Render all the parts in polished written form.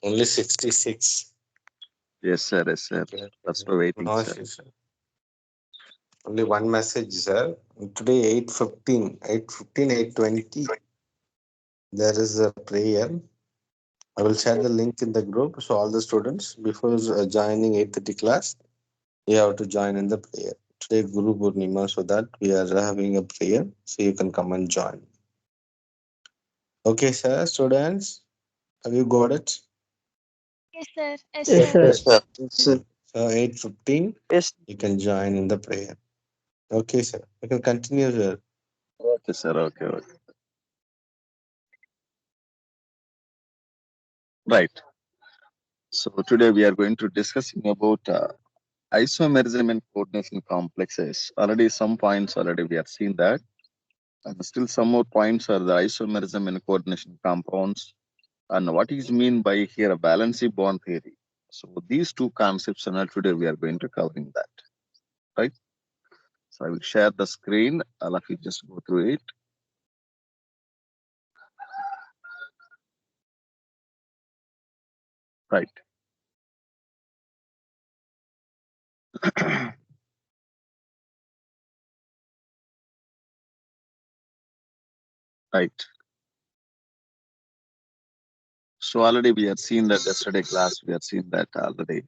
Only 66. Yes, sir. Yes, sir. Okay. That's for waiting, No sir. issue, sir. Only one message, sir. Today, 8:15, 8:15, 8:20, there is a prayer. I will share the link in the group. So, all the students, before joining 8:30 class, you have to join in the prayer. Today, Guru Purnima, so that we are having a prayer. So, you can come and join. Okay, sir. Students, have you got it? Yes, sir. Yes, Yes, sir. sir. Yes, sir. Yes, sir. So, 8:15, Yes. you can join in the prayer. Okay, sir. You can continue, sir. Okay, sir. Okay, okay. Right. So today we are going to discussing about isomerism and coordination complexes. Already some points already we have seen that, and still some more points are the isomerism and coordination compounds, and what is mean by here a valency bond theory. So these two concepts, and today we are going to covering that. Right. So I will share the screen. All of you just go through it. Right. Right. So already we have seen that yesterday class. We have seen that already.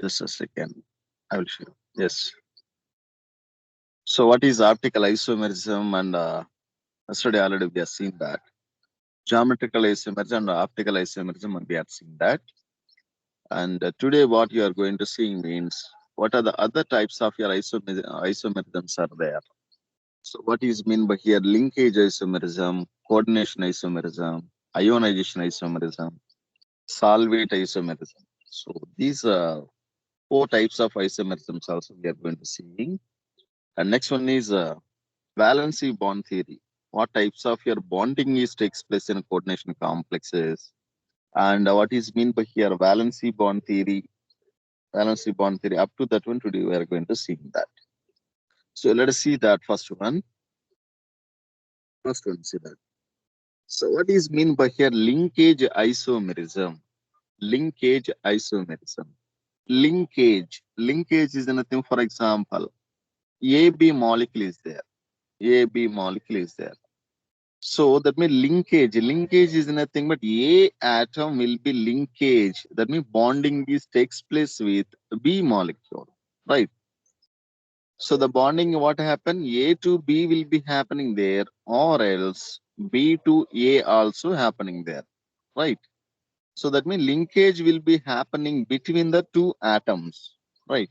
Just a second. I will show. Yes. So what is optical isomerism? And yesterday already we have seen that geometrical isomerism and optical isomerism, and we have seen that. And today what you are going to see means what are the other types of your isomerisms are there. So what is mean by here linkage isomerism, coordination isomerism, ionization isomerism, solvate isomerism. So these are four types of isomerisms also we are going to see. And next one is valency bond theory. What types of your bonding is takes place in coordination complexes, and what is mean by here valency bond theory. Valency bond theory. Up to that one today we are going to see that. So let us see that first one. First one, see that. So what is mean by here linkage isomerism? Linkage isomerism. Linkage. Linkage is nothing. For example, AB molecule is there. AB molecule is there. So that means linkage. Linkage is nothing but A atom will be linkage. That means bonding is takes place with B molecule, right? So the bonding what happen? A to B will be happening there, or else B to A also happening there, right? So that means linkage will be happening between the two atoms, right?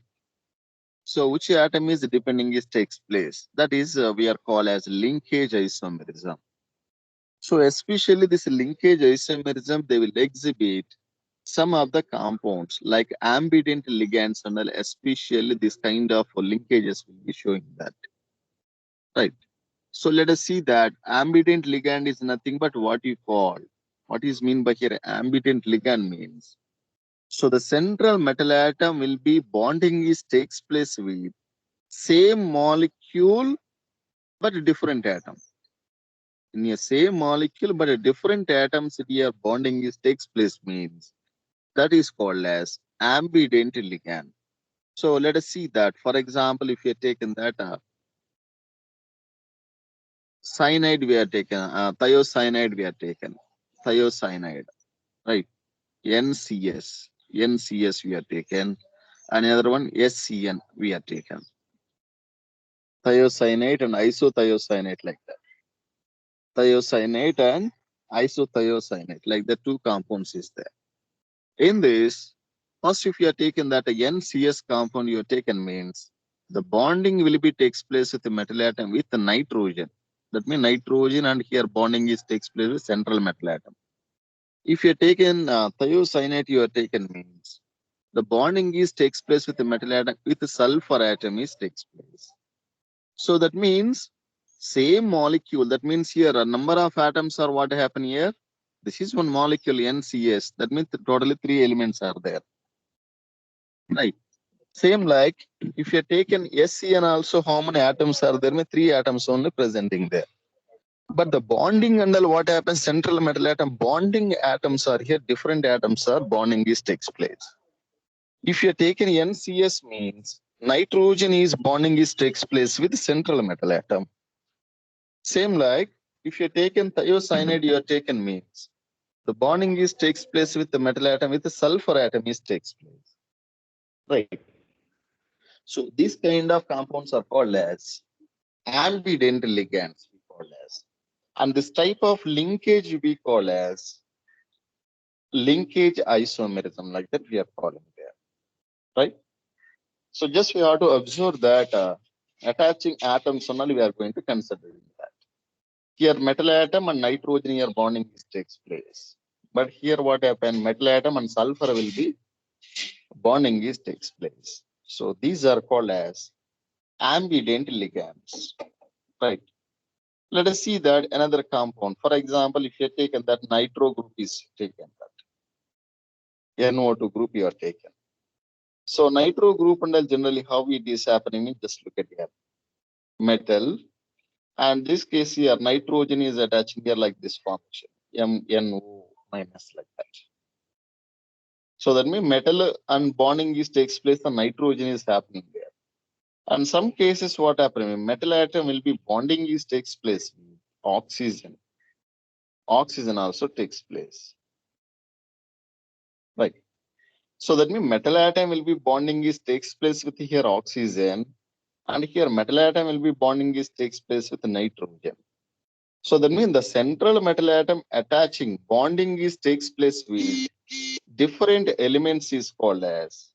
So which atom is depending is takes place. That is we are called as linkage isomerism. So especially this linkage isomerism, they will exhibit some of the compounds like ambident ligands and all, especially this kind of linkages will be showing that, right? So let us see that ambident ligand is nothing but what you call, what is mean by here ambident ligand means. So the central metal atom will be bonding is takes place with same molecule but different atom. In a same molecule but a different atoms here bonding is takes place means that is called as ambident ligand. So let us see that. For example, if you are taken that cyanide we are taken, thiocyanide we are taken, thiocyanide, right? NCS, NCS we are taken, and another one SCN we are taken. Thiocyanate and isothiocyanate like that. Thiocyanate and isothiocyanate like the two compounds is there. In this, first if you are taken that a NCS compound you are taken means the bonding will be takes place with the metal atom with the nitrogen. That means nitrogen and here bonding is takes place with central metal atom. If you are taken thiocyanate you are taken means the bonding is takes place with the metal atom with the sulfur atom is takes place. So that means same molecule. That means here a number of atoms are what happen here. This is one molecule NCS. That means totally three elements are there. Right. Same like if you are taken SCN also, how many atoms are there? Three atoms only presenting there. But the bonding and all what happens, central metal atom, bonding atoms are here, different atoms are bonding is takes place. If you're taking NCS means nitrogen is bonding is takes place with central metal atom. Same like if you're taken thiocyanide, you're taken means the bonding is takes place with the metal atom, with the sulfur atom is takes place. Right. So these kind of compounds are called as ambident ligands, we call as. And this type of linkage we call as linkage isomerism, like that we are calling there, right? So just we have to observe that attaching atoms only we are going to consider that. Here metal atom and nitrogen here bonding takes place. But here what happened, metal atom and sulfur will be bonding is takes place. So these are called as ambident ligands, right? Let us see that another compound. For example, if you are taken that nitro group is taken, that NO2 group you are taken. So nitro group and generally how it is happening, just look at here. Metal, and this case here, nitrogen is attaching here like this formation, MNO minus like that. So that means metal and bonding is takes place, the nitrogen is happening there. And some cases what happens, metal atom will be bonding is takes place with oxygen. Oxygen also takes place. Right. So that means metal atom will be bonding is takes place with here oxygen, and here metal atom will be bonding is takes place with nitrogen. So that means the central metal atom attaching bonding is takes place with different elements is called as,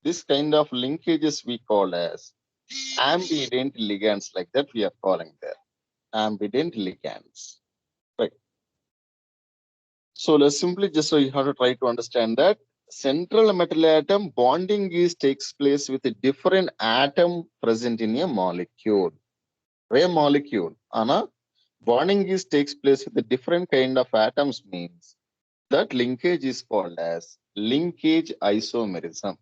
this kind of linkages we call as ambident ligands, like that we are calling there, ambident ligands. Right. So let's simply just so you have to try to understand that central metal atom bonding is takes place with a different atom present in a molecule. A molecule, Anna, bonding is takes place with a different kind of atoms means that linkage is called as linkage isomerism.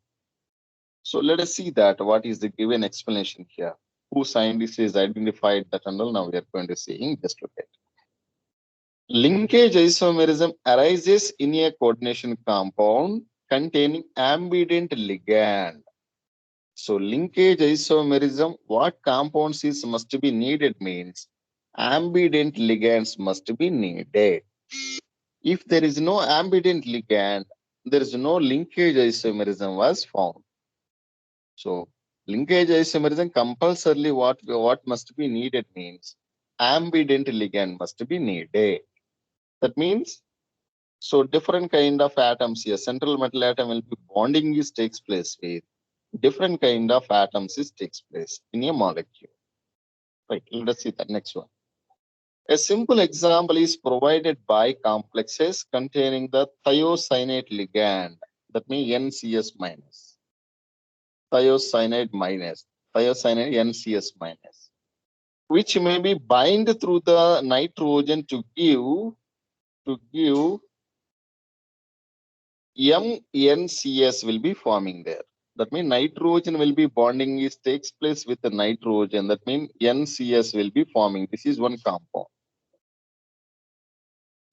So let us see that what is the given explanation here. Who scientist is identified that and all, now we are going to see. Just look at it. Linkage isomerism arises in a coordination compound containing ambident ligand. So linkage isomerism, what compounds is must be needed means ambident ligands must be needed. If there is no ambident ligand, there is no linkage isomerism was found. So linkage isomerism compulsorily what must be needed means ambident ligand must be needed. That means, so different kind of atoms here, central metal atom will be bonding is takes place with different kind of atoms is takes place in a molecule. Right, let us see the next one. A simple example is provided by complexes containing the thiocyanate ligand, that means NCS minus, thiocyanate minus, thiocyanate NCS minus, which may be bind through the nitrogen to give MNCS will be forming there. That means nitrogen will be bonding is takes place with the nitrogen. That means NCS will be forming. This is one compound.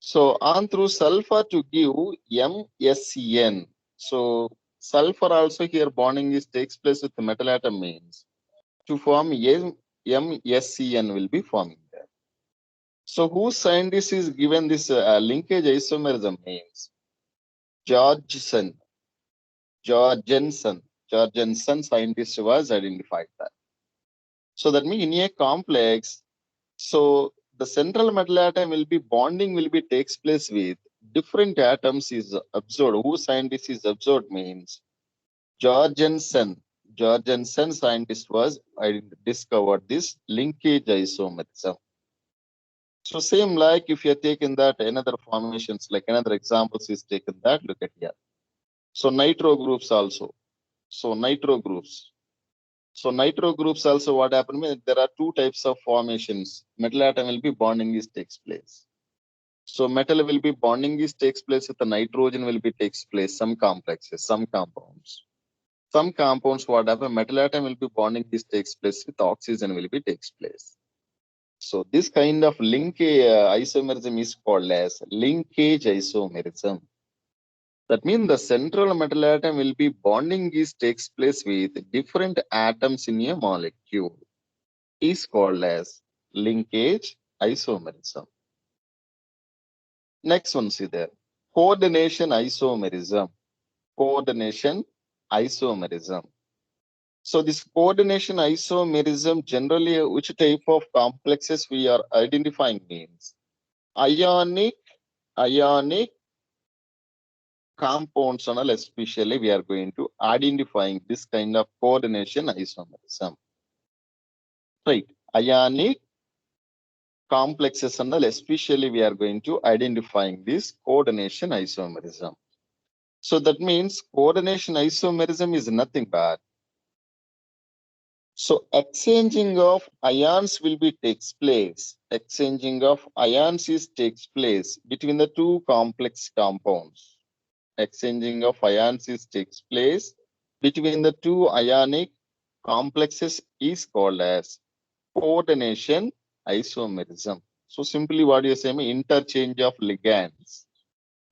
So on through sulfur to give MSCN. So sulfur also here bonding is takes place with the metal atom means to form MSCN will be forming there. So whose scientist is given this linkage isomerism means Jorgensen scientist was identified that. So that means in a complex, so the central metal atom will be bonding will be takes place with different atoms is observed. Who scientist is observed means Jorgensen scientist was discovered this linkage isomerism. So same like if you are taking that another formations, like another examples is taken that, look at here. So nitro groups also. So nitro groups. So nitro groups also what happened, there are two types of formations. Metal atom will be bonding is takes place. So metal will be bonding is takes place with the nitrogen will be takes place, some complexes, some compounds. Some compounds what happen, metal atom will be bonding is takes place with oxygen will be takes place. So this kind of isomerism is called as linkage isomerism. That means the central metal atom will be bonding takes place with different atoms in a molecule. Is called as linkage isomerism. Next one, see there. Coordination isomerism. Coordination isomerism. So this coordination isomerism, generally which type of complexes we are identifying means ionic compounds, and especially we are going to identifying this kind of coordination isomerism. Right, ionic complexes, and especially we are going to identifying this coordination isomerism. So that means coordination isomerism is nothing but, so exchanging of ions will be takes place. Exchanging of ions takes place between the two complex compounds. Exchanging of ions takes place between the two ionic complexes is called as coordination isomerism. So simply what you say, interchange of ligands.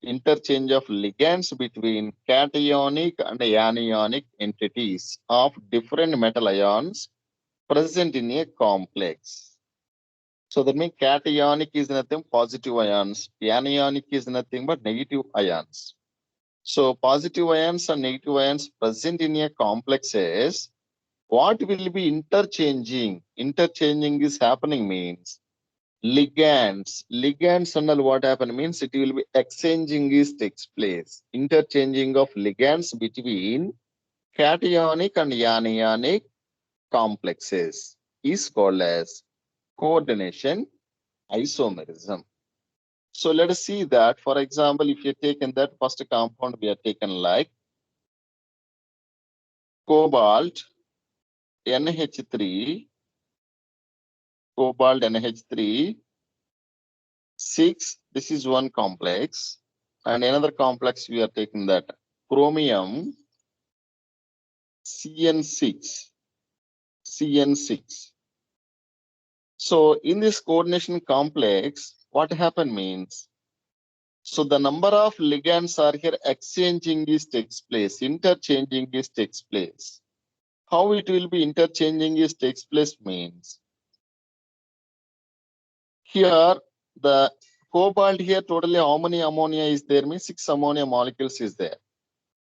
Interchange of ligands between cationic and anionic entities of different metal ions present in a complex. So that means cationic is nothing positive ions, anionic is nothing but negative ions. So positive ions and negative ions present in a complexes, what will be interchanging? Interchanging is happening means ligands. Ligands and what happen means it will be exchanging is takes place. Interchanging of ligands between cationic and anionic complexes is called as coordination isomerism. So let us see that, for example, if you taken that first compound, we are taken like cobalt NH3, cobalt NH3, 6, this is one complex, and another complex we are taking that chromium CN6, CN6. So in this coordination complex, what happened means, so the number of ligands are here exchanging is takes place, interchanging is takes place. How it will be interchanging is takes place means, here the cobalt here totally how many ammonia is there means 6 ammonia molecules is there.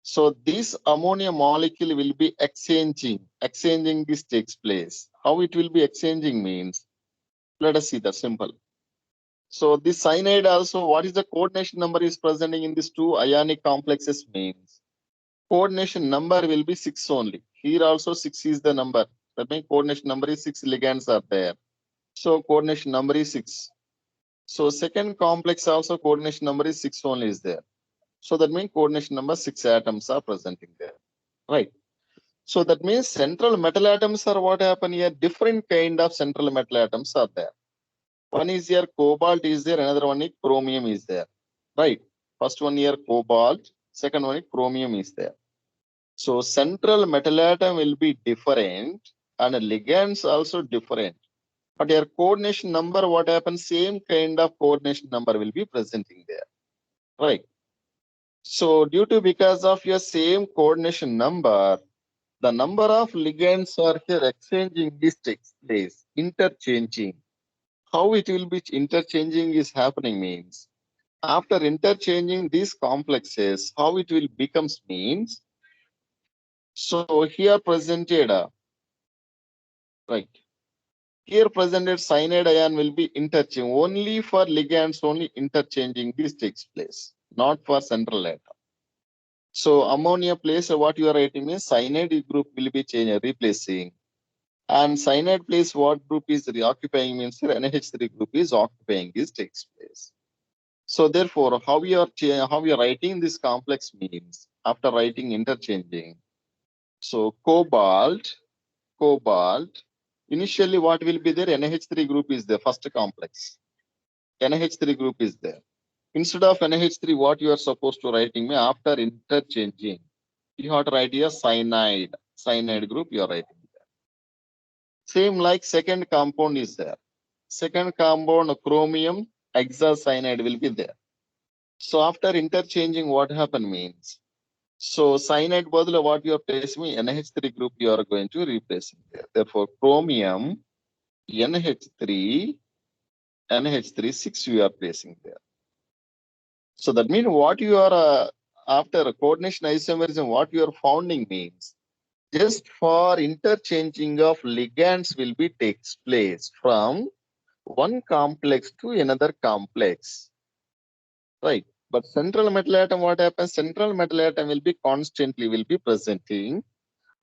So this ammonia molecule will be exchanging this takes place. How it will be exchanging means, let us see the simple. So this cyanide also, what is the coordination number is presenting in these two ionic complexes means coordination number will be 6 only. Here also 6 is the number. That means coordination number is 6 ligands are there. So coordination number is 6. So second complex also coordination number is 6 only is there. So that means coordination number 6 atoms are presenting there. Right. So that means central metal atoms are what happen here. Different kind of central metal atoms are there. One is here cobalt is there, another one is chromium is there. Right. First one here cobalt, second one is chromium is there. So central metal atom will be different and ligands also different. But your coordination number, what happens, same kind of coordination number will be presenting there. Right. So due to because of your same coordination number, the number of ligands are here exchanging this takes place, interchanging. How it will be interchanging is happening means, after interchanging these complexes, how it will becomes means, so here presented, right, here presented cyanide ion will be interchanging only for ligands, only interchanging this takes place, not for central atom. So ammonia place what you are writing means cyanide group will be changing, replacing. And cyanide place what group is occupying means here NH3 group is occupying this takes place. So therefore, how we are writing this complex means after writing interchanging. So cobalt, initially what will be there? NH3 group is the first complex. NH3 group is there. Instead of NH3, what you are supposed to writing me after interchanging, you have to write here cyanide group you are writing there. Same like second compound is there. second compound chromium hexacyanide will be there. So after interchanging, what happen means, so cyanide badala what you are placing NH3 group you are going to replace there. Therefore, chromium NH3 NH3 6 you are placing there. So that means what you are after coordination isomerism, what you are founding means just for interchanging of ligands will be takes place from one complex to another complex, right? But central metal atom, what happens? Central metal atom will be constantly will be presenting.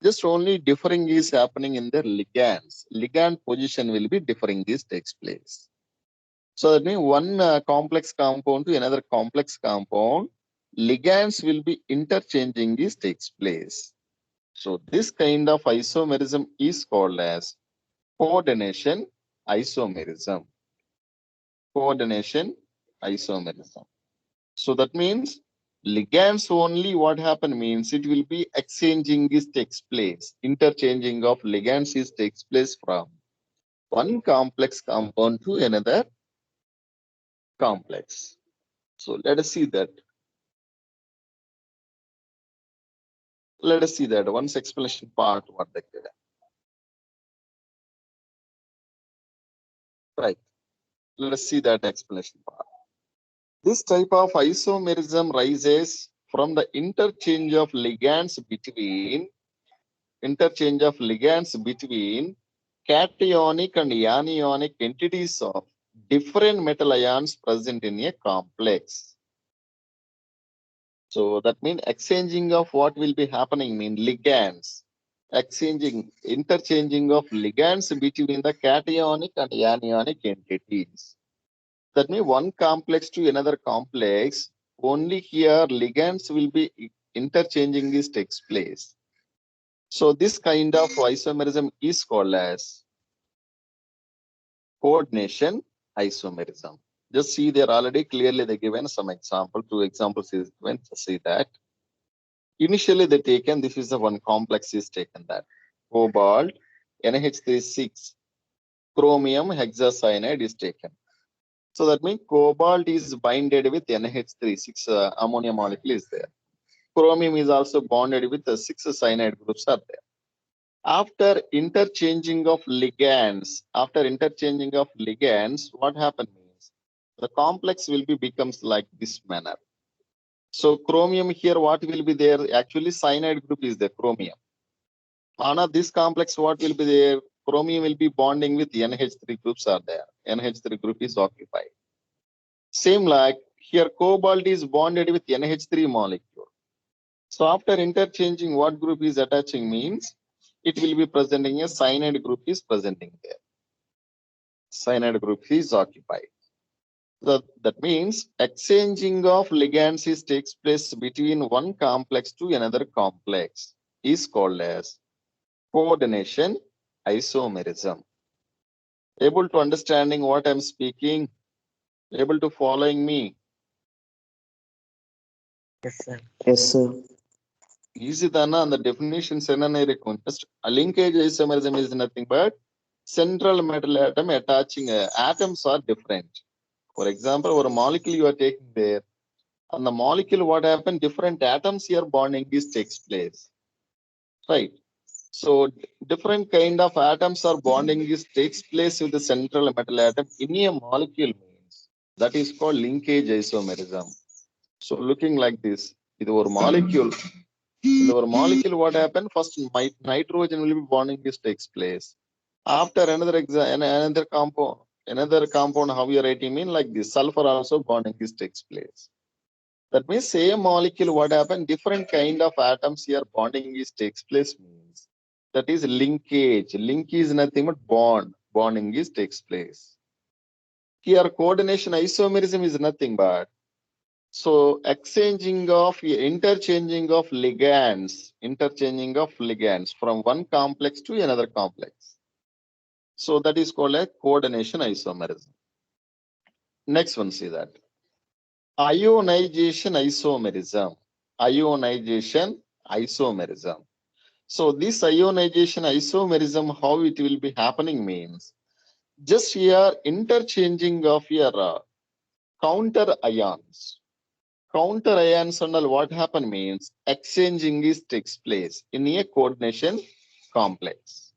Just only differing is happening in their ligands. Ligand position will be differing. This takes place. So that means one complex compound to another complex compound, ligands will be interchanging. This takes place. So this kind of isomerism is called as coordination isomerism. Coordination isomerism. So that means ligands only what happen means it will be exchanging is takes place. Interchanging of ligands is takes place from one complex compound to another complex. So let us see that. Let us see that once explanation part what they give. Right. Let us see that explanation part. This type of isomerism rises from the interchange of ligands between cationic and anionic entities of different metal ions present in a complex. So that means exchanging of what will be happening mean ligands, interchanging of ligands between the cationic and anionic entities. That means one complex to another complex, only here ligands will be interchanging this takes place. So this kind of isomerism is called as coordination isomerism. Just see there already clearly they given some example, 2 examples is given to see that. Initially they taken, this is the one complex is taken that cobalt, NH36, chromium hexacyanide is taken. So that means cobalt is binded with NH3, 6 ammonia molecule is there. Chromium is also bonded with the 6 cyanide groups are there. After interchanging of ligands, what happens means the complex will be becomes like this manner. So chromium here, what will be there? Actually, cyanide group is the chromium. On this complex, what will be there? Chromium will be bonding with NH3 groups are there. NH3 group is occupied. Same like here, cobalt is bonded with NH3 molecule. So after interchanging, what group is attaching means it will be presenting a cyanide group is presenting there. Cyanide group is occupied. So that means exchanging of ligands is takes place between one complex to another complex is called as coordination isomerism. Able to understanding what I'm speaking? Able to following me? Yes, sir. Yes, sir. Easy dana and the definitions just a linkage isomerism is nothing but central metal atom attaching atoms are different. For example, or a molecule you are taking there, and the molecule what happened, different atoms here bonding is takes place. Right. So different kind of atoms are bonding is takes place with the central metal atom in a molecule means that is called linkage isomerism. So looking like this, with our molecule, what happened? First, nitrogen will be bonding this takes place. After another compound, how you are writing mean like this, sulfur also bonding this takes place. That means same molecule, what happened? Different kind of atoms here bonding is takes place means that is linkage. Link is nothing but bond. Bonding is takes place. Here coordination isomerism is nothing but so interchanging of ligands, from one complex to another complex. So that is called a coordination isomerism. Next one, see that. Ionization isomerism. Ionization isomerism. So this ionization isomerism, how it will be happening means just here interchanging of your counter ions. Counter ions and all what happen means exchanging is takes place in a coordination complex.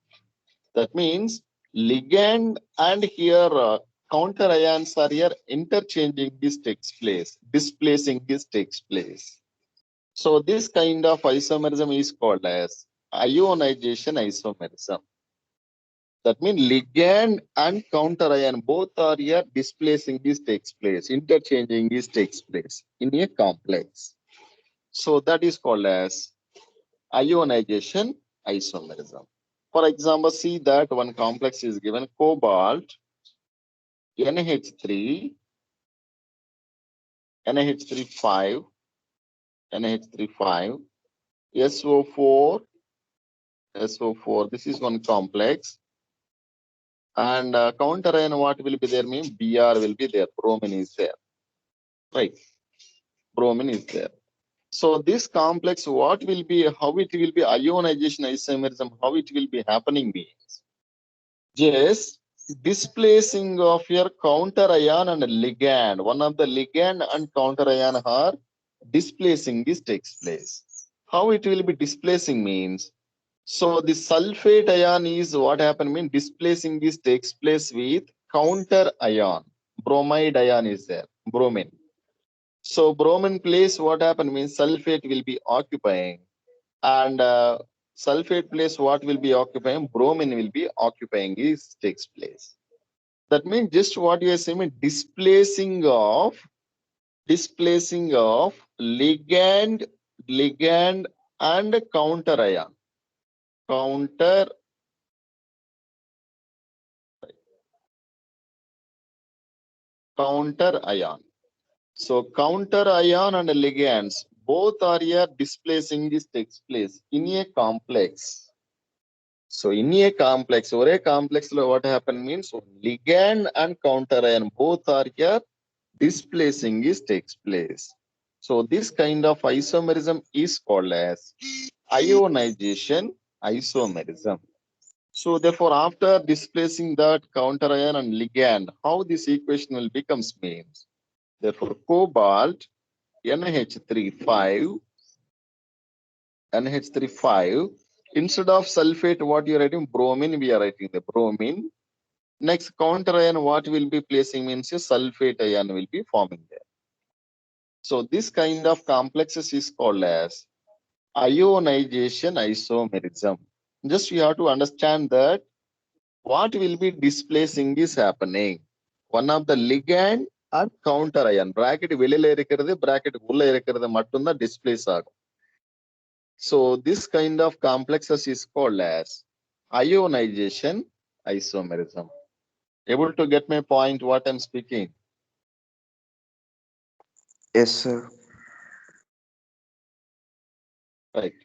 That means ligand and here counter ions are here interchanging this takes place, displacing this takes place. So this kind of isomerism is called as ionization isomerism. That means ligand and counter ion both are here displacing this takes place, interchanging this takes place in a complex. So that is called as ionization isomerism. For example, see that one complex is given cobalt, NH3, NH3 NH3 SO4, SO4. This is one complex. And counter ion, what will be there? Mean Br will be there. Bromine is there. Right. Bromine is there. So this complex, what will be, how it will be ionization isomerism, how it will be happening means just displacing of your counter ion and ligand. One of the ligand and counter ion are displacing this takes place. How it will be displacing means, so the sulfate ion is what happened mean displacing this takes place with counter ion. Bromide ion is there, bromine. So bromine place what happened means sulfate will be occupying, and sulfate place what will be occupying, bromine will be occupying is takes place. That means just what you are saying, displacing of ligand and counter ion. Counter ion. So counter ion and ligands both are here displacing this takes place in a complex. So in a complex, or a complex, what happen means ligand and counter ion both are here displacing is takes place. So this kind of isomerism is called as ionization isomerism. So therefore, after displacing that counter ion and ligand, how this equation will becomes means. Therefore, cobalt NH3 instead of sulfate, what you are writing bromine, we are writing the bromine. Next counter ion, what will be placing means a sulfate ion will be forming there. So this kind of complexes is called as ionization isomerism. Just you have to understand that what will be displacing is happening. One of the ligand and counter ion. Bracket வெளியில இருக்கிறது, bracket உள்ள இருக்கிறது மட்டும்தான் displace ஆகும். So this kind of complexes is called as ionization isomerism. Able to get my point what I'm speaking? Yes, sir. Right.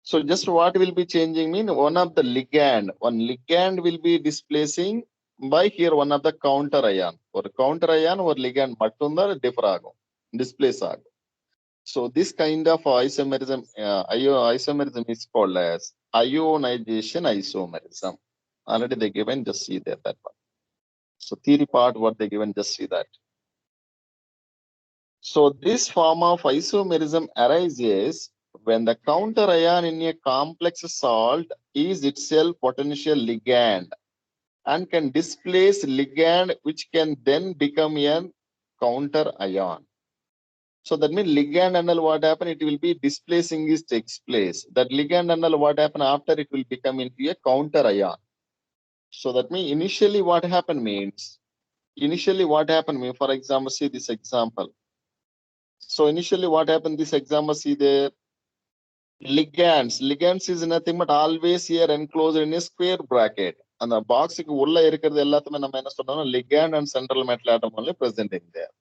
So just what will be changing mean one of the one ligand will be displacing by here one of the counter ion. Or counter ion or ligand mattumda differ agum, displace agum. So this kind of isomerism, isomerism is called as ionization isomerism. Already they given, just see there that one. So theory part, what they given, just see that. So this form of isomerism arises when the counter ion in a complex salt is itself potential ligand and can displace ligand, which can then become a counter ion. So that means ligand and all what happen, it will be displacing is takes place. That ligand and all what happen after it will become into a counter ion. So that means initially what happened means, for example, see this example. So initially what happened, this example, see there, ligands is nothing but always here enclosed in a square bracket. And the box உள்ள இருக்கிறது எல்லாத்துமே நம்ம என்ன சொல்றோம், ligand and central metal atom only presenting there.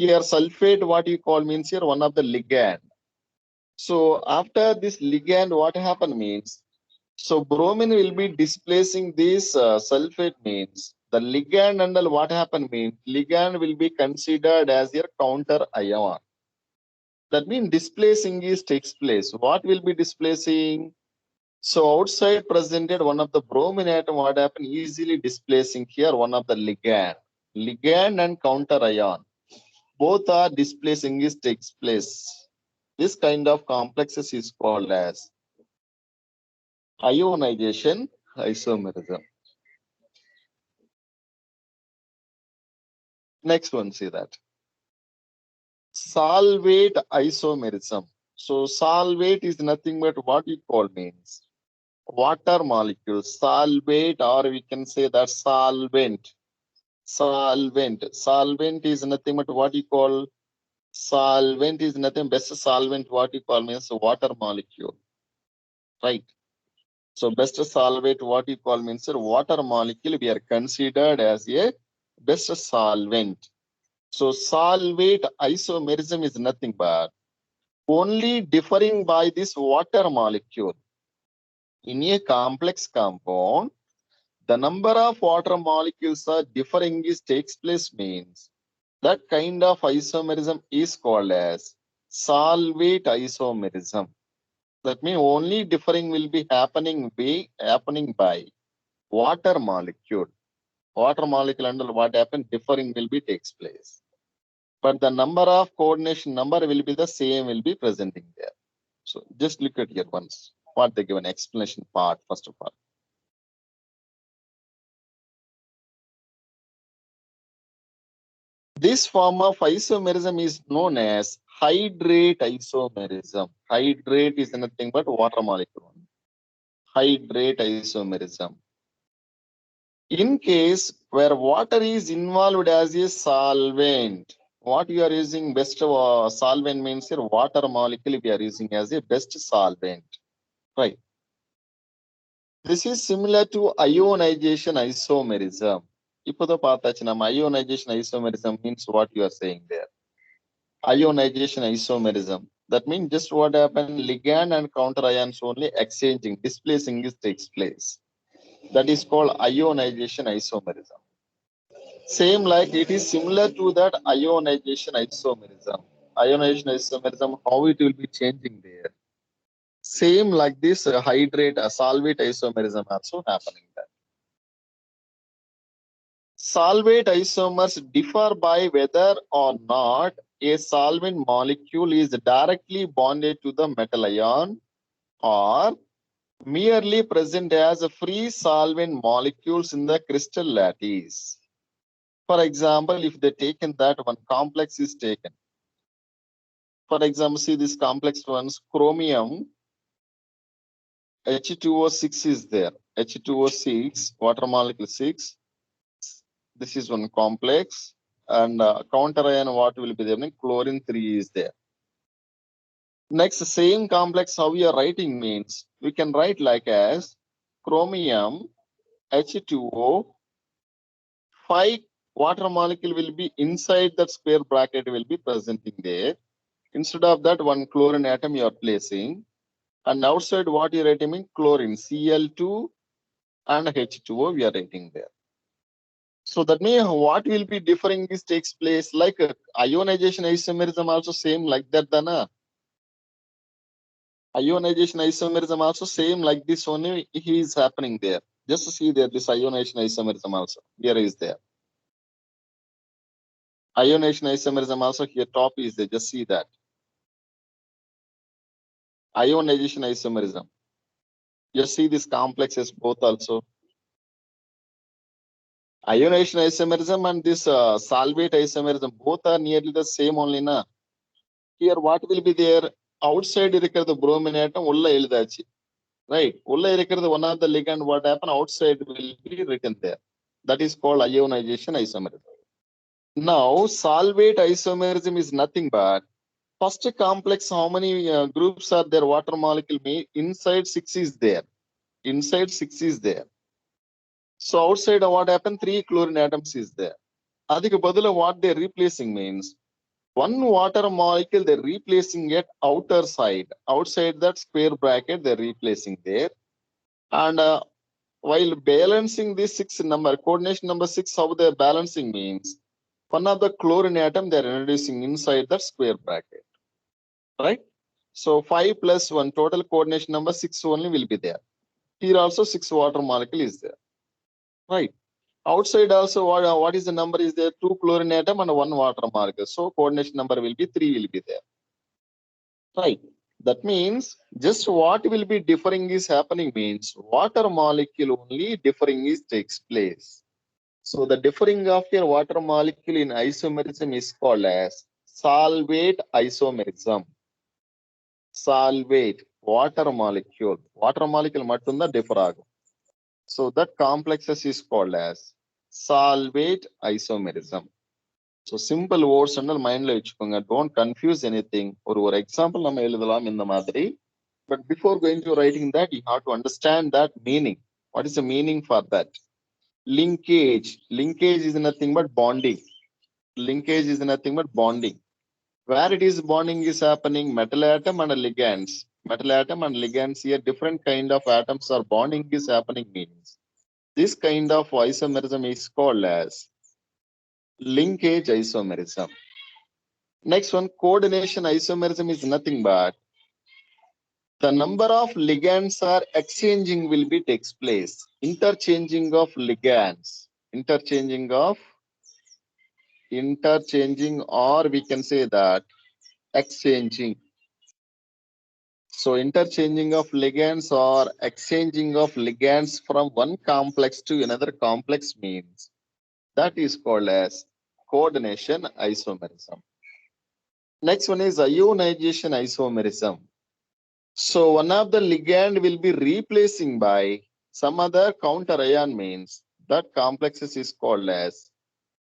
Here sulfate, what you call means here one of the ligand. So after this ligand, what happened means, so bromine will be displacing this sulfate means the ligand and what happened means ligand will be considered as your counter ion. That means displacing is takes place. What will be displacing? So outside presented one of the bromine atom, what happened? Easily displacing here one of the ligand. Ligand and counter ion. Both are displacing is takes place. This kind of complexes is called as ionization isomerism. Next one, see that. Solvate isomerism. So solvate is nothing but what we call means water molecule. Solvate, or we can say that solvent. Solvent is nothing but what you call solvent is nothing best solvent what you call means water molecule, right? So best solvent what you call means water molecule we are considered as a best solvent. So solvate isomerism is nothing but only differing by this water molecule. In a complex compound, the number of water molecules are differing is takes place means that kind of isomerism is called as solvate isomerism. That means only differing will be happening by water molecule. Water molecule and what happened differing will be takes place. But the number of coordination number will be the same, will be presenting there. So just look at here once what they give an explanation part first of all. This form of isomerism is known as hydrate isomerism. Hydrate is nothing but water molecule. Hydrate isomerism. In case where water is involved as a solvent, what you are using best solvent means here water molecule we are using as a best solvent, right? This is similar to ionization isomerism. Ipodo paathachu nam ionization isomerism means what you are saying there. Ionization isomerism. That means just what happened, ligand and counter ions only exchanging, displacing is takes place. That is called ionization isomerism. Same like it is similar to that ionization isomerism. Ionization isomerism, how it will be changing there. Same like this hydrate, solvate isomerism also happening there. Solvate isomers differ by whether or not a solvent molecule is directly bonded to the metal ion or merely present as free solvent molecules in the crystal lattice. For example, if they taken that one complex is taken. For example, see this complex ones, chromium, H2O6 is there. H2O6, water molecule 6. This is one complex. And counter ion what will be there? Chlorine 3 is there. Next, same complex how we are writing means we can write like as chromium H2O 5 water molecule will be inside that square bracket will be presenting there. Instead of that one chlorine atom you are placing, and outside what you are writing chlorine Cl2 and H2O we are writing there. So that means what will be differing is takes place like ionization isomerism also same like that, Dana. Ionization isomerism also same like this only is happening there. Just to see there this ionization isomerism also here is there. Ionization isomerism also here top is there. Just see that. Ionization isomerism. Just see this complexes both also. Ionization isomerism and this solvate isomerism both are nearly the same only na. Here what will be there? Outside the bromine atom ulla eldachi. Right? Ulla one of the ligand what happen outside will be written there. That is called ionization isomerism. Now solvate isomerism is nothing but first complex how many groups are there water molecule inside 6 is there. Inside 6 is there. So outside what happened 3 chlorine atoms is there. Adhika badala what they're replacing means one water molecule they're replacing at outer side. Outside that square bracket they're replacing there. And while balancing this 6 number, coordination number 6, how they're balancing means one of the chlorine atom they're introducing inside that square bracket. Right? So 5 plus 1 total coordination number 6 only will be there. Here also 6 water molecule is there, right? Outside also what is the number is there? 2 chlorine atom and 1 water molecule. So coordination number will be 3 will be there, right? That means just what will be differing is happening means water molecule only differing is takes place. So the differing of your water molecule in isomerism is called as solvate isomerism. Solvate water molecule mattumda differ agum. So that complexes is called as solvate isomerism. So simple words under mind la vechukonga, don't confuse anything. Or example nama eludhalam indha madri. But before going to writing that, you have to understand that meaning. What is the meaning for that? Linkage. Linkage is nothing but bonding. Linkage is nothing but bonding. Where it is bonding is happening, metal atom and ligands. Metal atom and ligands here, different kind of atoms are bonding is happening means. This kind of isomerism is called as linkage isomerism. Next one, coordination isomerism is nothing but the number of ligands are exchanging will be takes place. Interchanging of ligands. Interchanging or we can say that exchanging. So interchanging of ligands or exchanging of ligands from one complex to another complex means that is called as coordination isomerism. Next one is ionization isomerism. So one of the ligand will be replacing by some other counter ion means that complexes is called as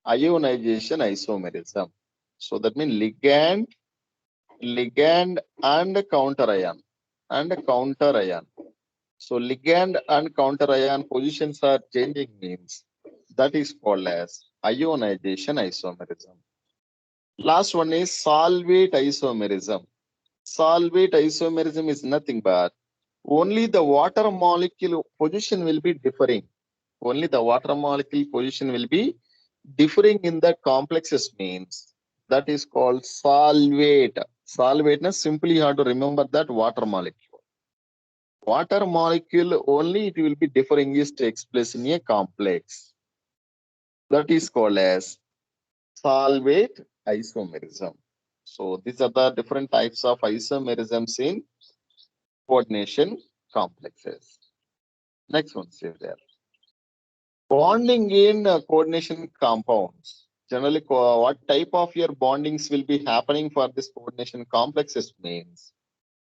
ionization isomerism. So that means ligand and counter ion. So ligand and counter ion positions are changing means that is called as ionization isomerism. Last one is solvate isomerism. Solvate isomerism is nothing but only the water molecule position will be differing. Only the water molecule position will be differing in the complexes means that is called solvate. Solvate, simply you have to remember that water molecule. Water molecule only it will be differing is takes place in a complex. That is called as solvate isomerism. So these are the different types of isomerisms in coordination complexes. Next one, see there. Bonding in coordination compounds. Generally, what type of your bondings will be happening for this coordination complexes means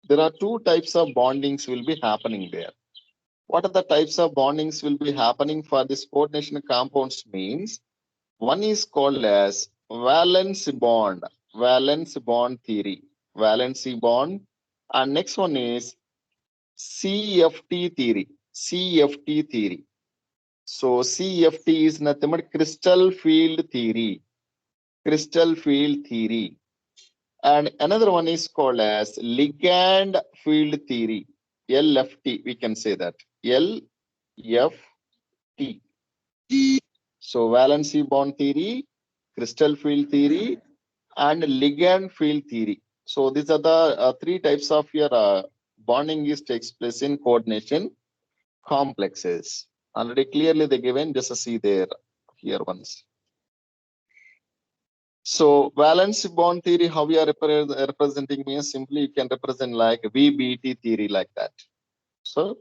there are 2 types of bondings will be happening there. What are the types of bondings will be happening for this coordination compounds means one is called as valence bond theory, valency bond, and next one is CFT theory. So CFT is nothing but crystal field theory. And another one is called as ligand field theory. LFT, we can say that. LFT. So valency bond theory, crystal field theory, and ligand field theory. So these are the 3 types of your bonding is takes place in coordination complexes. Already clearly they given, just see there here once. So valence bond theory, how we are representing means simply you can represent like VBT theory like that. So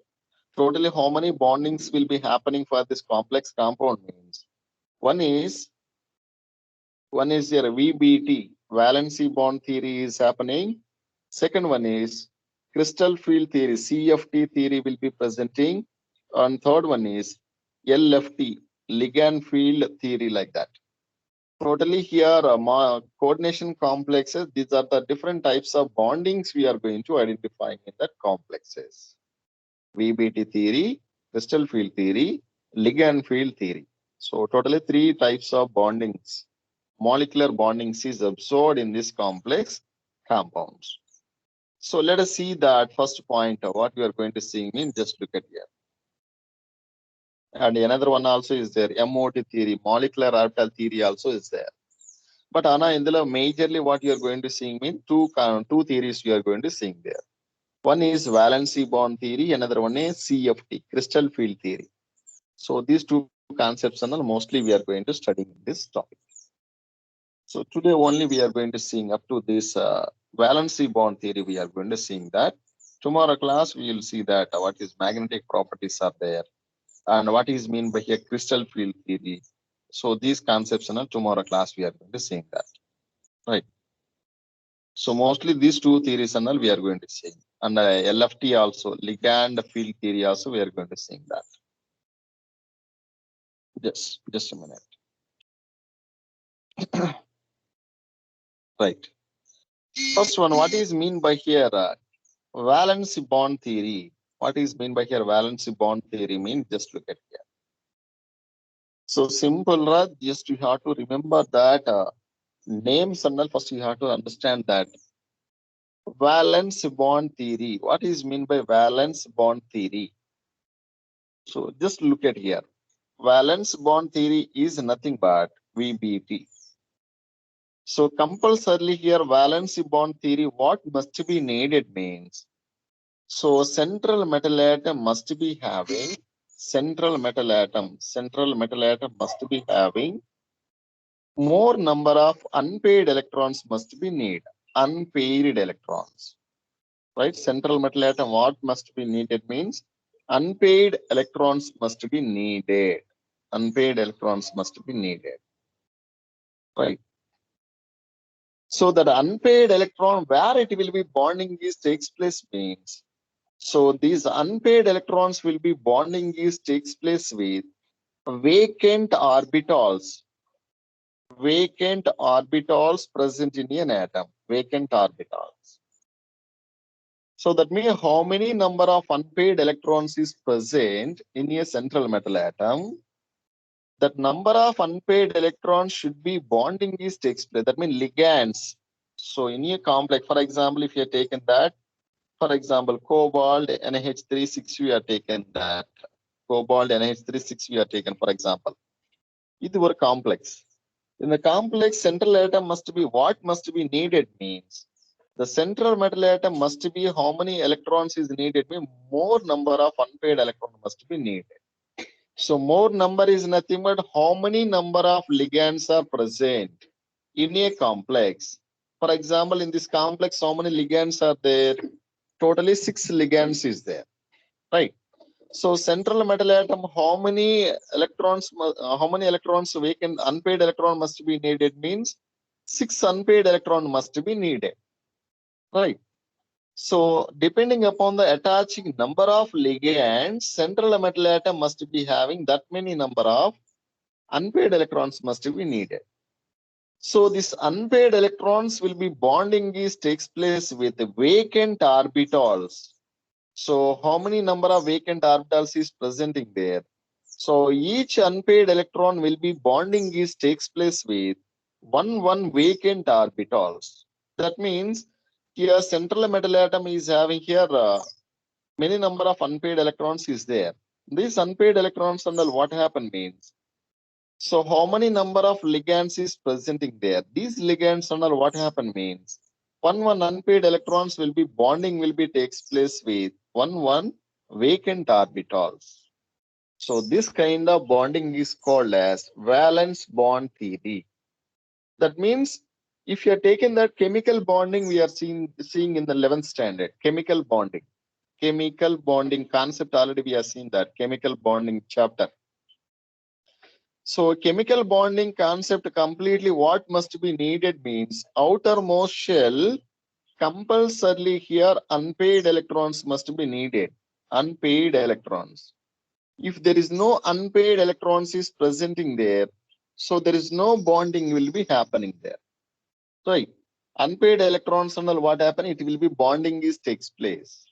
totally how many bondings will be happening for this complex compound means one is your VBT, valency bond theory is happening. Second one is crystal field theory, CFT theory will be presenting. And third one is LFT, ligand field theory like that. Totally here coordination complexes, these are the different types of bondings we are going to identify in that complexes. VBT theory, crystal field theory, ligand field theory. So totally 3 types of bondings, molecular bondings is observed in this complex compounds. So let us see that first point of what we are going to see in, just look at here. And another one also is there, MOT theory, molecular orbital theory also is there. But Anna, in the majorly what you are going to see mean two theories you are going to see there. One is valency bond theory, another one is CFT, crystal field theory. So these two concepts are mostly we are going to study in this topic. So today only we are going to seeing up to this valency bond theory. We are going to seeing that. Tomorrow class we will see that what is magnetic properties are there and what is mean by a crystal field theory. So these concepts in tomorrow class we are going to seeing that, right? So mostly these two theories and all we are going to see, and LFT also, ligand field theory also we are going to see that. Just a minute. Right. First one, what is mean by here valence bond theory? What is mean by here valence bond theory mean? Just look at here. So simple, just you have to remember that names and all. First you have to understand that valence bond theory. What is mean by valence bond theory? So just look at here. Valence bond theory is nothing but VBT. So compulsorily here valence bond theory, what must be needed means, so central metal atom must be having central metal atom must be having more number of unpaired electrons must be needed, unpaired electrons, right? Central metal atom what must be needed means unpaired electrons must be needed, unpaired electrons must be needed, right? So that unpaired electron where it will be bonding is takes place means, so these unpaired electrons will be bonding is takes place with vacant orbitals present in an atom, vacant orbitals. So that means how many number of unpaired electrons is present in a central metal atom, that number of unpaired electrons should be bonding is takes place. That means ligands. So in a complex, for example, if you have taken that, for example, cobalt NH36, we are taken that. Cobalt NH36 we are taken, for example. It were complex. In the complex, central atom must be what must be needed means, the central metal atom must be how many electrons is needed, means more number of unpaired electrons must be needed. So more number is nothing but how many number of ligands are present in a complex. For example, in this complex, how many ligands are there? Totally 6 ligands is there, right? So central metal atom, how many electrons vacant unpaired electron must be needed means 6 unpaired electron must be needed, right? So depending upon the attaching number of ligands, central metal atom must be having that many number of unpaired electrons must be needed. So this unpaired electrons will be bonding is takes place with vacant orbitals. So how many number of vacant orbitals is presenting there? So each unpaired electron will be bonding is takes place with one vacant orbitals. That means here central metal atom is having here many number of unpaired electrons is there. These unpaired electrons and what happen means, so how many number of ligands is presenting there? These ligands and what happen means, one unpaired electrons will be bonding will be takes place with one vacant orbitals. So this kind of bonding is called as valence bond theory. That means if you are taking that chemical bonding, we are seeing in the 11th standard, chemical bonding concept already we have seen that chemical bonding chapter. So chemical bonding concept completely what must be needed means outermost shell compulsorily here unpaired electrons must be needed, unpaired electrons. If there is no unpaired electrons is presenting there, so there is no bonding will be happening there, right? Unpaired electrons and all what happen, it will be bonding is takes place.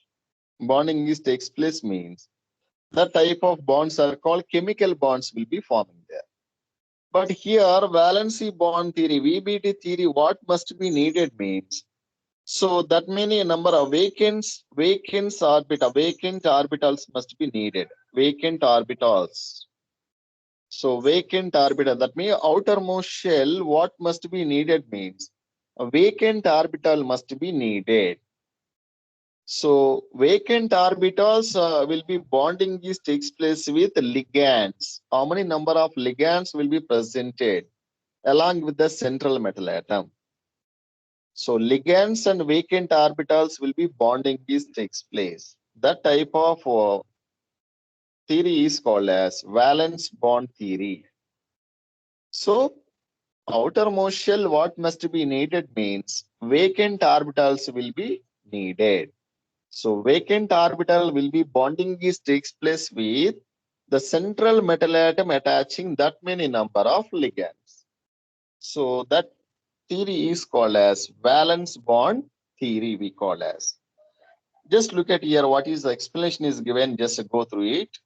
Bonding is takes place means the type of bonds are called chemical bonds will be forming there. But here valency bond theory, VBT theory, what must be needed means, so that many number of vacant orbitals must be needed, vacant orbitals. So vacant orbital, that means outermost shell, what must be needed means a vacant orbital must be needed. So vacant orbitals will be bonding is takes place with ligands. How many number of ligands will be presented along with the central metal atom? So ligands and vacant orbitals will be bonding is takes place. That type of theory is called as valence bond theory. So outermost shell, what must be needed means vacant orbitals will be needed. So vacant orbital will be bonding is takes place with the central metal atom attaching that many number of ligands. So that theory is called as valence bond theory, we call as. Just look at here what is the explanation is given, just go through it.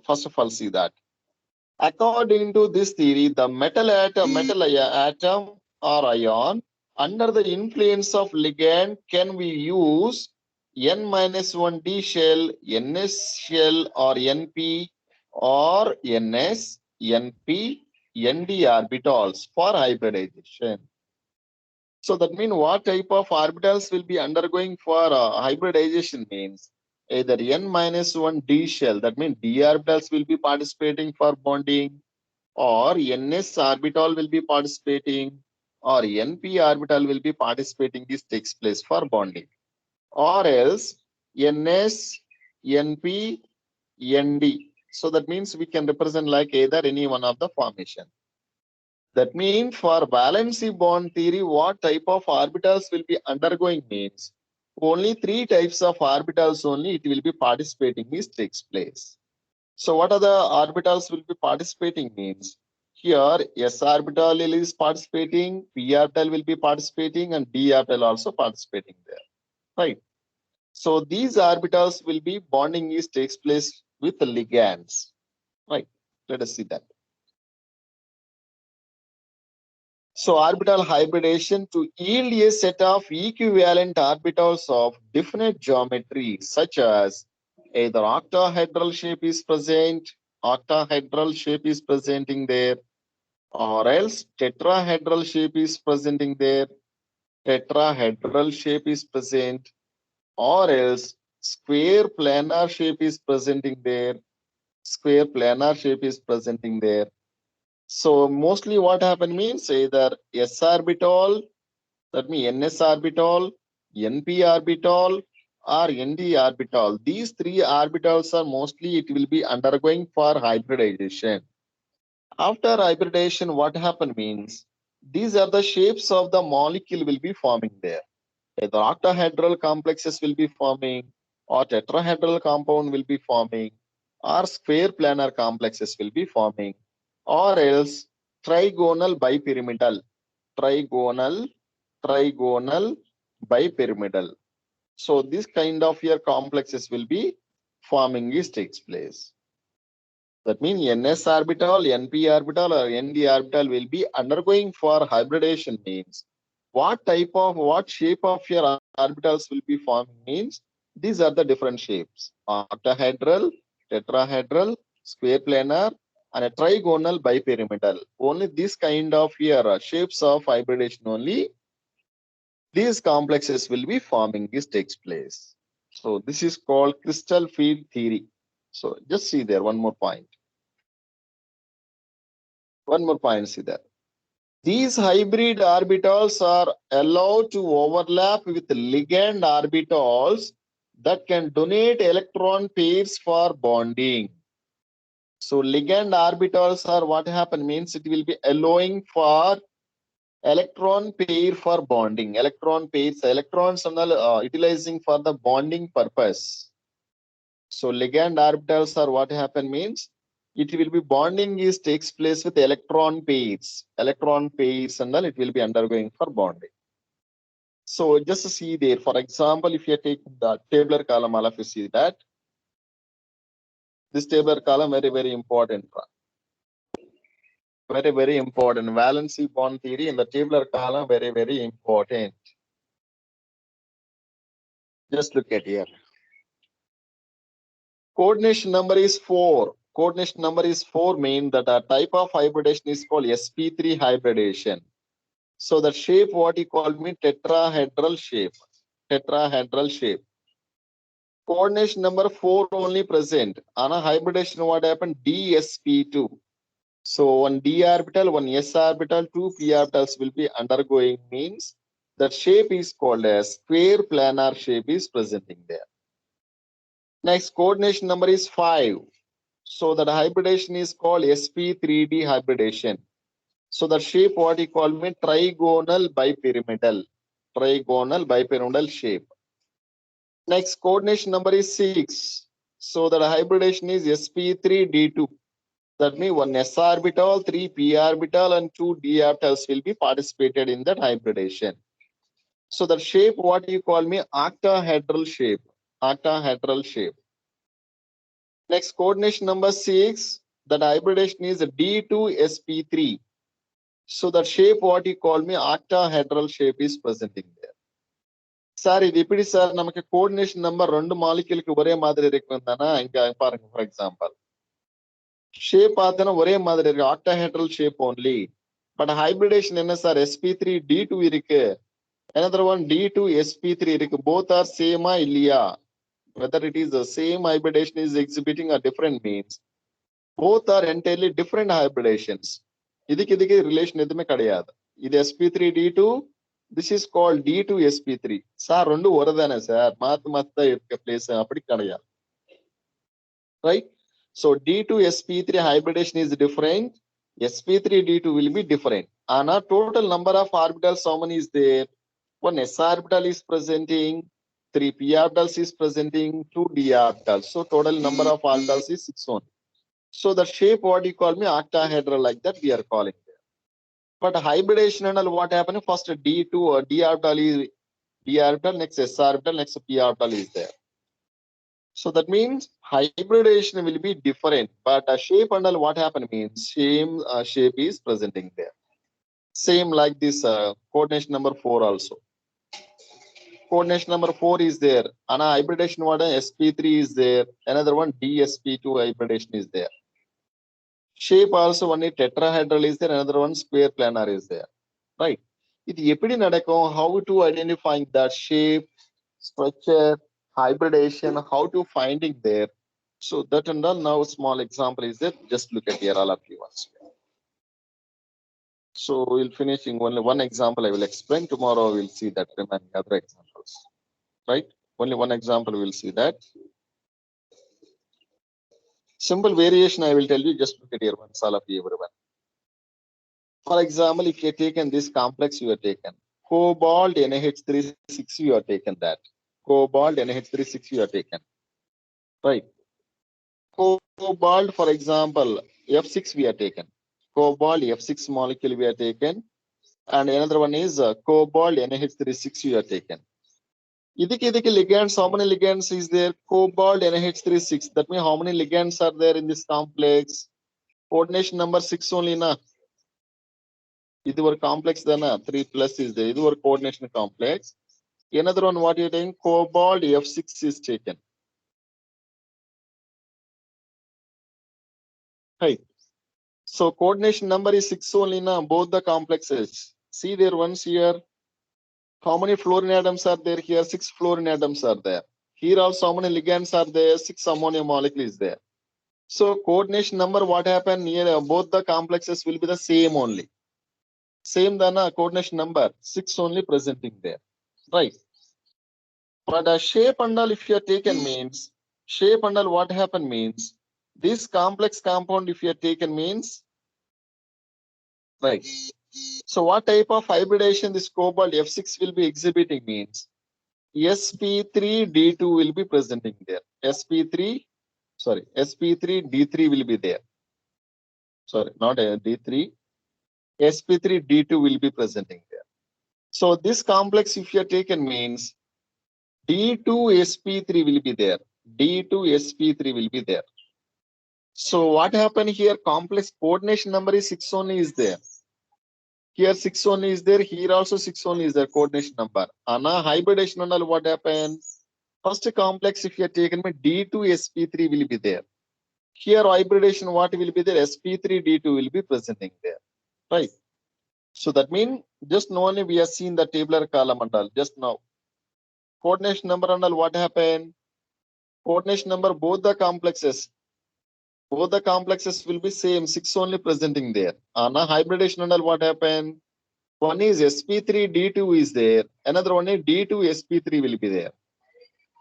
First of all, see that. According to this theory, the metal atom or ion under the influence of ligand can be used N-1 d shell, NS shell or NP or NS, NP, ND orbitals for hybridization. So that means what type of orbitals will be undergoing for hybridization means either N-1 d shell, that means d orbitals will be participating for bonding, or NS orbital will be participating, or NP orbital will be participating. This takes place for bonding, or else NS, NP, ND. So that means we can represent like either any one of the formation. That means for valency bond theory, what type of orbitals will be undergoing means only three types of orbitals only it will be participating. This takes place. So what are the orbitals will be participating means here S orbital is participating, P orbital will be participating, and D orbital also participating there, right? So these orbitals will be bonding is takes place with the ligands, right? Let us see that. So orbital hybridization to yield a set of equivalent orbitals of definite geometry, such as either octahedral shape is present, octahedral shape is presenting there, or else tetrahedral shape is presenting there, tetrahedral shape is present, or else square planar shape is presenting there, square planar shape is presenting there. So mostly what happen means either S orbital, that means NS orbital, NP orbital, or ND orbital. These three orbitals are mostly it will be undergoing for hybridization. After hybridization, what happen means these are the shapes of the molecule will be forming there. Either octahedral complexes will be forming, or tetrahedral compound will be forming, or square planar complexes will be forming, or else trigonal bipyramidal, trigonal bipyramidal. So this kind of your complexes will be forming is takes place. That means NS orbital, NP orbital, or ND orbital will be undergoing for hybridization means what shape of your orbitals will be forming means these are the different shapes: octahedral, tetrahedral, square planar, and a trigonal bipyramidal. Only this kind of your shapes of hybridization only these complexes will be forming. This takes place. So this is called crystal field theory. So just see there one more point. One more point, see that. These hybrid orbitals are allowed to overlap with ligand orbitals that can donate electron pairs for bonding. So ligand orbitals are what happen means it will be allowing for electron pair for bonding. Electron pairs, electrons are utilizing for the bonding purpose. So ligand orbitals are what happen means it will be bonding is takes place with electron pairs and then it will be undergoing for bonding. So just see there, for example, if you take the tabular column, all of you see that this tabular column very important, very important. Valency bond theory in the tabular column very important. Just look at here. Coordination number is 4. Coordination number is 4 mean that a type of hybridization is called sp3 hybridization. So the shape what you call me tetrahedral shape. Tetrahedral shape. Coordination number 4 only present. On a hybridization, what happened? DsP2. So one d orbital, one s orbital, two p orbitals will be undergoing, means that shape is called as square planar shape is presenting there. Next, coordination number is 5. So that hybridization is called sp3d hybridization. So the shape what you call me trigonal bipyramidal. Trigonal bipyramidal shape. Next, coordination number is 6. So that hybridization is sp3d2. That means one s orbital, 3 p orbital, and 2 d orbitals will be participated in that hybridization. So the shape what you call me octahedral shape. Octahedral shape. Next, coordination number 6. That hybridization is d2sp3. So the shape what you call me octahedral shape is presenting there. Sir இது எப்படி sir நமக்கு coordination number 2 மாலிக்யூலுக்கு ஒரே மாதிரி இருக்குன்னா இங்க பாருங்க for example shape பார்த்தனா ஒரே மாதிரி இருக்கு octahedral shape only but hybridisation என்ன சார் sp3d2 இருக்கு another one d2sp3 இருக்கு both are same ஆ இல்லையா whether it is the same hybridization is exhibiting a different means both are entirely different hybridations இதுக்கு relation எதுவுமே கிடையாது இது sp3d2 this is called d2sp3 sir ரெண்டு ஒரேதானே sir மாத்த இருக்க பிளேஸ் அப்படி கிடையாது right so d2sp3 hybridization is different sp3d2 will be different and our total number of orbitals how many is there one s orbital is presenting 3 p orbitals is presenting 2 d orbitals so total number of orbitals is 6 only so the shape what you call me octahedral like that we are calling there but hybridization and what happened first d2 or d orbital is d orbital next s orbital next p orbital is there so that means hybridization will be different but a shape and what happened means same shape is presenting there same like this coordination number 4 also coordination number 4 is there and hybridization what sp3 is there another one dsp2 hybridization is there shape also one tetrahedral is there another one square planar is there right இது எப்படி நடக்கும் how to identifying that shape structure hybridization how to finding there so that and all now small example is there just look at here all of you once so we'll finishing only one example I will explain tomorrow we'll see that remaining other examples right only one example we'll see that simple variation I will tell you just look at here once all of you everyone for example if you have taken this complex you have taken cobalt NaH36 you have taken that cobalt NaH36 you have taken right cobalt for example F6 we have taken cobalt F6 molecule we have taken and another one is cobalt NaH36 we have taken idiki ligands how many ligands is there cobalt NaH36 that means how many ligands are there in this complex coordination number 6 only na இது ஒரு complex தானே 3 plus is there இது ஒரு coordination complex another one what you are taking cobalt F6 is taken right so coordination number is 6 only na both the complexes see there once here how many fluorine atoms are there here 6 fluorine atoms are there here also how many ligands are there 6 ammonia molecule is there so coordination number what happened here both the complexes will be the same only same than a coordination number 6 only presenting there right but a shape and all if you are taken means shape and all what happened means this complex compound if you are taken means right so what type of hybridization this cobalt F6 will be exhibiting means sp3d2 will be presenting there sp3d3 will be there sorry not d3 sp3d2 will be presenting there so this complex if you are taken means d2sp3 will be there d2sp3 will be there so what happened here complex coordination number is 6 only is there here 6 only is there here also 6 only is there coordination number and hybridization and all what happened first complex if you are taken d2sp3 will be there here hybridization what will be there sp3d2 will be presenting there right so that means just now only we have seen the tabular column and all just now coordination number and all what happened Coordination number, both the complexes will be same, 6 only presenting there. Now hybridation and all, what happened? One is sp3 d2 is there, another one is d2 sp3 will be there.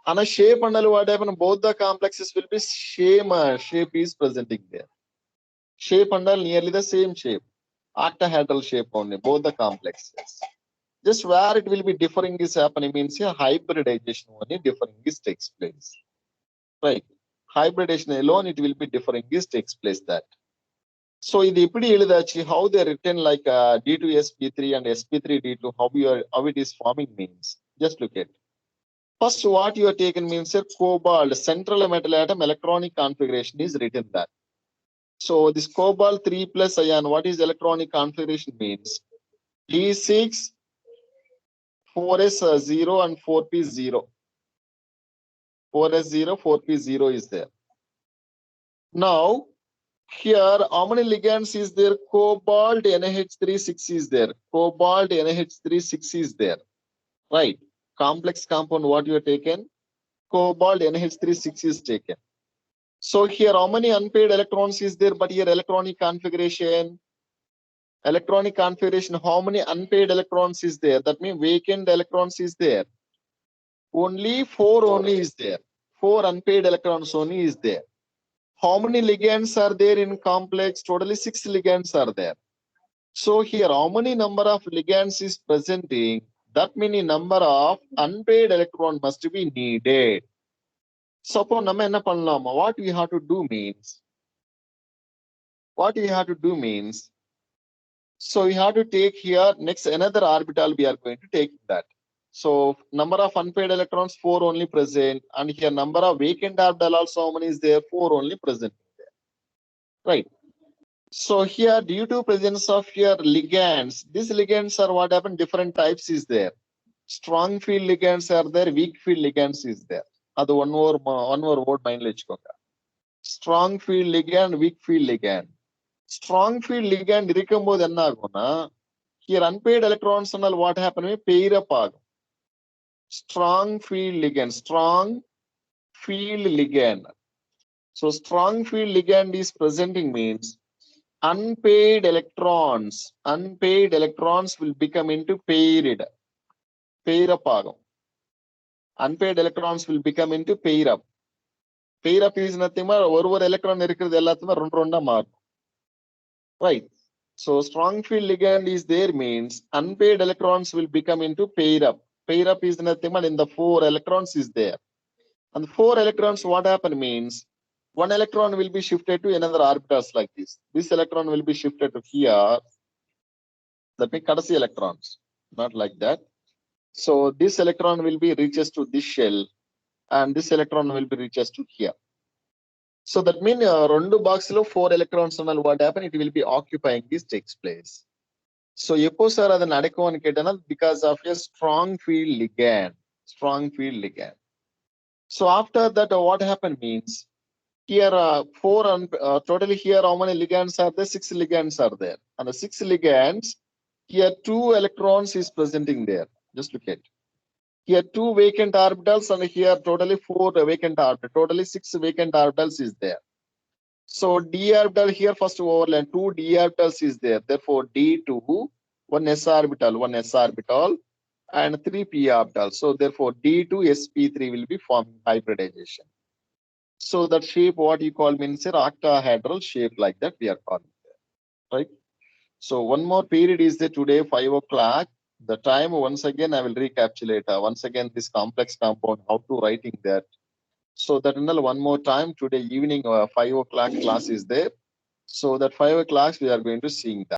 And a shape and all, what happened? Both the complexes will be same shape is presenting there. Shape and all nearly the same shape, octahedral shape only, both the complexes. Just where it will be differing is happening means here hybridization only differing is takes place. Right. Hybridization alone it will be differing is takes place that. So இது எப்படி எழுதாச்சு, how they written like d2 sp3 and sp3 d2, how it is forming means, just look at. First what you are taken means a cobalt central metal atom electronic configuration is written that. So this cobalt 3 plus ion, what is electronic configuration means? d6 4s0 and 4p0. 4s0 4p0 is there. Now here how many ligands is there? Cobalt NH36 is there. Cobalt NH36 is there. Right. Complex compound what you have taken? Cobalt NH36 is taken. So here how many unpaired electrons is there? But here electronic configuration. Electronic configuration, how many unpaired electrons is there? That means vacant electrons is there. Only 4 only is there. 4 unpaired electrons only is there. How many ligands are there in complex? Totally 6 ligands are there. So here how many number of ligands is presenting? That many number of unpaired electron must be needed. Suppose நம்ம என்ன பண்ணலாம்? What we have to do means, so we have to take here next another orbital we are going to take that. So number of unpaired electrons 4 only present, and here number of vacant orbital also how many is there? 4 only present there. Right. So here due to presence of here ligands, these ligands are what happened, different types is there. Strong field ligands are there, weak field ligands is there. Adu one more word mind la vechukonga. Strong field ligand, weak field ligand. Strong field ligand இருக்கும்போது என்ன ஆகும்னா, here unpaired electrons and all what happen, pair up ஆகும். Strong field ligand. So strong field ligand is presenting means unpaired electrons will become into paired. Pair up ஆகும். Unpaired electrons will become into pair up. Pair up is nothing but ஒரு electron இருக்கிறது எல்லாத்துமே ரெண்டா மாறும். Right. So strong field ligand is there means unpaired electrons will become into pair up. Pair up is nothing but in the 4 electrons is there. And 4 electrons what happen means one electron will be shifted to another orbitals like this. This electron will be shifted to here. That means kadasi electrons, not like that. So this electron will be reaches to this shell, and this electron will be reaches to here. So that means rendu box lo 4 electrons and what happen, it will be occupying this takes place. So epo sir adu nadakkum nu ketana because of a strong field ligand. So after that what happen means here 4 and totally here how many ligands are there? 6 ligands are there, and the 6 ligands here 2 electrons is presenting there. Just look at here 2 vacant orbitals, and here totally 4 vacant orbitals, totally 6 vacant orbitals is there. So d orbital here first overland 2 d orbitals is there, therefore d2 1 s orbital and 3 p orbital. So therefore d2 sp3 will be forming hybridization. So that shape what you call means an octahedral shape, like that we are calling there. Right. So one more period is there today 5 o'clock. The time once again I will recapitulate once again this complex compound, how to writing that. So that one more time today evening 5 o'clock class is there. So that 5 o'clock we are going to seeing that.